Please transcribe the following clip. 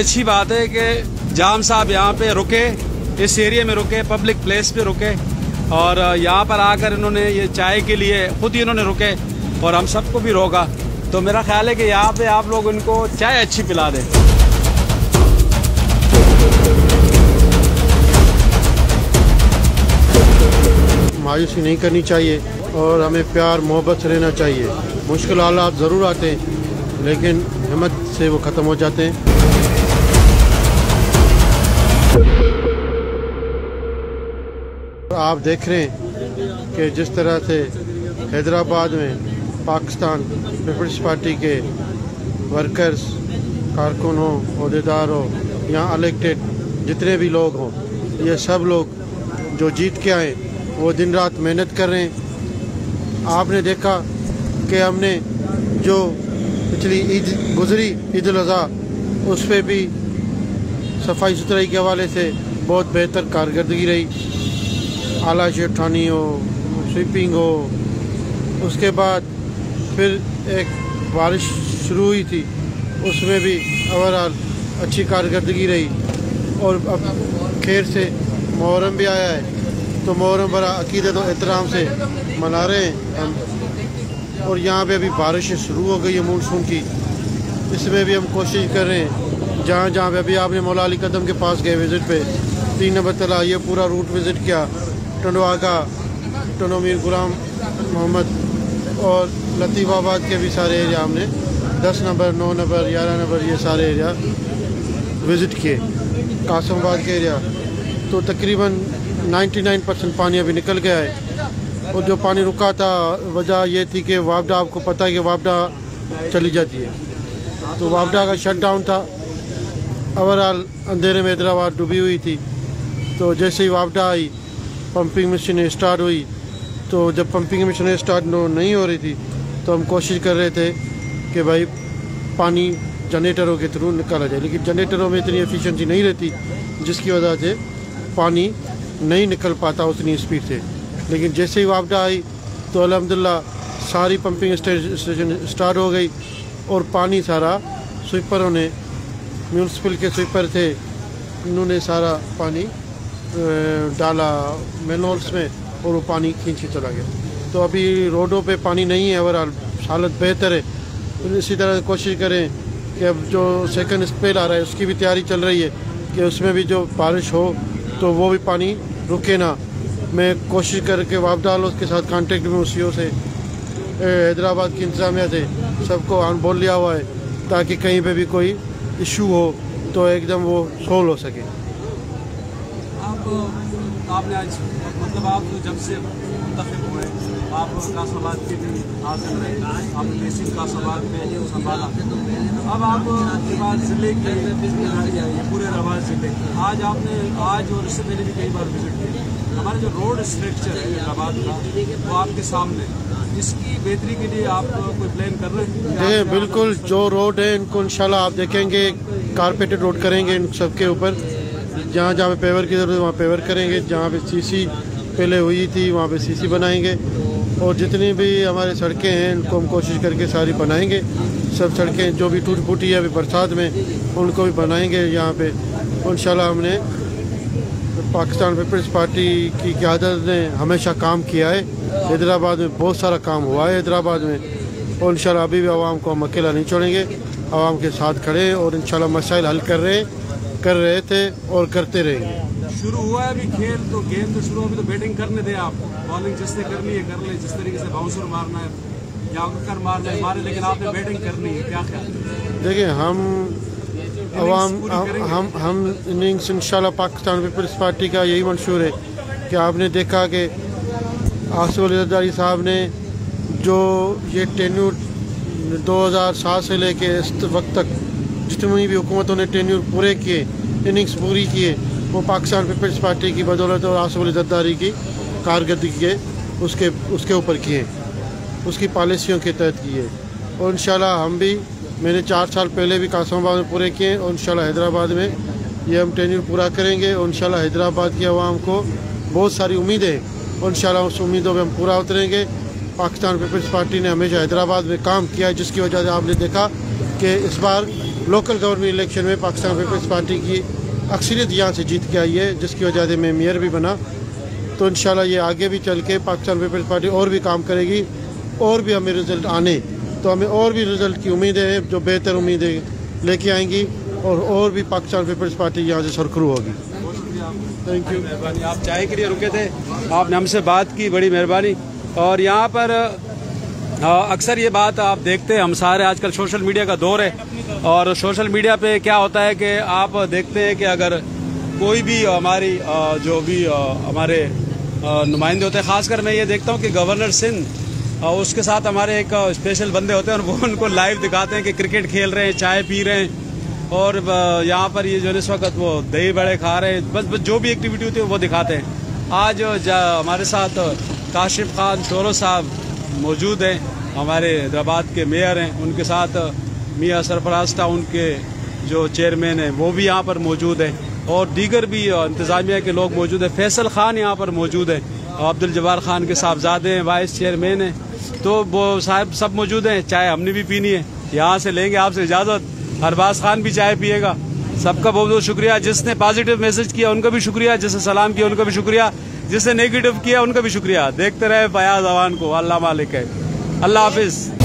अच्छी बात है कि जाम साहब यहाँ पे रुके, इस एरिया में रुके, पब्लिक प्लेस पे रुके और यहाँ पर आकर इन्होंने ये चाय के लिए खुद ही इन्होंने रुके और हम सबको भी रोका। तो मेरा ख्याल है कि यहाँ पे आप लोग इनको चाय अच्छी पिला दें। मायूसी नहीं करनी चाहिए और हमें प्यार मोहब्बत से रहना चाहिए। मुश्किल हालात ज़रूर आते हैं लेकिन हिम्मत से वो ख़त्म हो जाते हैं। आप देख रहे हैं कि जिस तरह से हैदराबाद में पाकिस्तान पीपल्स पार्टी के वर्कर्स, कारकुन हो, अहदेदार हो, यहाँ इलेक्टेड जितने भी लोग हों, ये सब लोग जो जीत के आए वो दिन रात मेहनत कर रहे हैं। आपने देखा कि हमने जो पिछली ईद गुजरी, ईद उल अज़हा, उस पर भी सफाई सुथराई के हवाले से बहुत बेहतर कारकर्दगी रही। आला शेठानी हो, स्वीपिंग हो, उसके बाद फिर एक बारिश शुरू हुई थी, उसमें भी ओवरऑल अच्छी कारकर्दगी रही। और अब खैर से मुहर्रम भी आया है तो मुहर्रम बड़ा अकीदत और एहतराम से मना रहे हैं हम। और यहाँ पे अभी बारिशें शुरू हो गई है मानसून की, इसमें भी हम कोशिश कर रहे हैं। जहाँ जहाँ पे अभी आपने मौला अली कदम के पास गए विज़िट पे, 3 नंबर तला ये पूरा रूट विज़िट किया, टंडवागा, टनो मीर गुलाम मोहम्मद और लतीफ़ाबाद के भी सारे एरिया हमने 10 नंबर, 9 नंबर, 11 नंबर ये सारे एरिया विज़िट किए। कासमाबाद के एरिया तो तकरीबन 99% पानी अभी निकल गया है। और जो पानी रुका था वजह ये थी कि वापडा, आपको पता है कि वापडा चली जाती है, तो वापडा का शट डाउन था। ओवरऑल अंधेरे में हैदराबाद डूबी हुई थी। तो जैसे ही वापडा आई, पंपिंग मशीनें स्टार्ट हुई। तो जब पंपिंग मशीनें स्टार्ट नहीं हो रही थी तो हम कोशिश कर रहे थे कि भाई पानी जनरेटरों के थ्रू निकाला जाए, लेकिन जनरेटरों में इतनी एफिशिएंसी नहीं रहती जिसकी वजह से पानी नहीं निकल पाता उतनी स्पीड से। लेकिन जैसे ही वापडा आई तो अल्हम्दुलिल्लाह सारी पंपिंग स्टेशन स्टार्ट हो गई और पानी सारा स्वीपरों ने, म्यूनसिपल के स्वीपर थे, उन्होंने सारा पानी डाला मैनहोल्स में और वो पानी खींच के चला गया। तो अभी रोडों पे पानी नहीं है, ओवरऑल हालत बेहतर है। तो इसी तरह कोशिश करें कि अब जो सेकंड स्पेल आ रहा है उसकी भी तैयारी चल रही है कि उसमें भी जो बारिश हो तो वो भी पानी रुके ना। मैं कोशिश करके वापडा उसके साथ कांटेक्ट में उसी से हैदराबाद की इंतजामिया से सबको ऑन बोल लिया हुआ है ताकि कहीं पे भी कोई इशू हो तो एकदम वो सोल्व हो सके। आपने आज मतलब आप जब से मुंतखब हुए, आप कासमाबाद के भी हासिल रहे, आपने तहसील कासमाबाद में संभाला, अब आप के बाद ज़िले के पूरे रवाज ज़िले, आज और इससे पहले भी कई बार विजिट किया। हमारा जो रोड स्ट्रक्चर है हैदराबाद का वो आपके सामने, इसकी बेहतरी के लिए आप कोई प्लान कर रहे हैं? देखिए बिल्कुल, जो रोड है इनको इंशाल्लाह आप देखेंगे कारपेटेड रोड करेंगे इन सब के ऊपर। जहाँ जहाँ पे पेवर की ज़रूरत है वहाँ पेवर करेंगे, जहाँ पे सीसी पहले हुई थी वहाँ पे सीसी बनाएंगे। और जितनी भी हमारे सड़कें हैं उनको हम कोशिश करके सारी बनाएंगे। सब सड़कें जो भी टूट फूटी है अभी बरसात में उनको भी बनाएंगे यहाँ पे इंशाल्लाह। हमने पाकिस्तान पीपल्स पार्टी की क़यादत ने हमेशा काम किया है, हैदराबाद में बहुत सारा काम हुआ है हैदराबाद में, और इंशाल्लाह अभी भी आवाम को हम अकेला नहीं छोड़ेंगे, आवाम के साथ खड़े और इंशाल्लाह मसाइल हल कर रहे थे और करते रहेंगे। शुरू हुआ है अभी खेल, तो गेम तो शुरू, अभी तो बैटिंग करने दें आप, बॉलिंग जिसने करनी है कर ले, जिस तरीके से बाउंसर मारना है या कर मारना है मारे, लेकिन आपने बैटिंग करनी है, क्या ख्याल? देखिए हम इनिंग्स इंशाल्लाह पाकिस्तान पीपल्स पार्टी का यही मंशूर है कि आपने देखा कि आसिफ अली जरदारी साहब ने जो ये टेन्यूर 2007 से लेके इस वक्त तक जितनी भी हुकूमतों ने टेन्यूर पूरे किए, इनिंग्स पूरी किए, वो पाकिस्तान पीपल्स पार्टी की बदौलत और आसिफ अली जरदारी की कारकर्दगी के उसके ऊपर किए, उसकी पॉलिसियों के तहत किए। और इंशाल्लाह हम भी, मैंने 4 साल पहले भी कासमाबाद में पूरे किए और इंशाल्लाह हैदराबाद में ये हम टेन्यूर पूरा करेंगे। और इंशाल्लाह हैदराबाद की आवाम को बहुत सारी उम्मीदें हैं और इंशाल्लाह उस उम्मीदों में हम पूरा उतरेंगे। पाकिस्तान पीपल्स पार्टी ने हमेशा हैदराबाद में काम किया है, जिसकी वजह से आपने देखा कि इस बार लोकल गवर्नमेंट इलेक्शन में पाकिस्तान पीपल्स पार्टी की अक्सरियत यहाँ से जीत के आई है, जिसकी वजह से मैं मेयर भी बना। तो इंशाल्लाह ये आगे भी चल के पाकिस्तान पीपल्स पार्टी और भी काम करेगी और भी हमें रिज़ल्ट आने, तो हमें और भी रिज़ल्ट की उम्मीद है जो बेहतर उम्मीदें लेके आएंगी और भी पाकिस्तान पीपल्स पार्टी यहाँ से सरखरू होगी। थैंक यू, मेहरबानी। आप चाय के लिए रुके थे, आपने हमसे बात की, बड़ी मेहरबानी। और यहाँ पर अक्सर ये बात आप देखते हैं, हम सारे आजकल सोशल मीडिया का दौर है और सोशल मीडिया पे क्या होता है कि आप देखते हैं कि अगर कोई भी हमारी जो भी हमारे नुमाइंदे होते हैं, खासकर मैं ये देखता हूँ कि गवर्नर सिंध उसके साथ हमारे एक स्पेशल बंदे होते हैं और वो उनको लाइव दिखाते हैं कि क्रिकेट खेल रहे हैं, चाय पी रहे हैं और यहाँ पर ये जो इस वक्त वो दही बड़े खा रहे हैं, बस जो भी एक्टिविटी होती है वो दिखाते हैं। आज हमारे साथ काशिफ खान शोरो साहब मौजूद हैं, हमारे हैदराबाद के मेयर हैं, उनके साथ मियाँ सरफराज टाउन के जो चेयरमैन हैं वो भी यहाँ पर मौजूद हैं और दीगर भी इंतज़ामिया के लोग मौजूद हैं। फैसल खान यहाँ पर मौजूद हैं, अब्दुल जब्बार खान के साहबजादे हैं, वाइस चेयरमैन हैं, तो वो साहब सब मौजूद हैं। चाय हमने भी पीनी है, यहाँ से लेंगे आपसे इजाज़त। अरबाज खान भी चाय पिएगा। सबका बहुत बहुत शुक्रिया, जिसने पॉजिटिव मैसेज किया उनका भी शुक्रिया, जिसने सलाम किया उनका भी शुक्रिया, जिसने नेगेटिव किया उनका भी शुक्रिया। देखते रहे फयाज अवान को, अल्लाह मालिक है। अल्लाह हाफिज।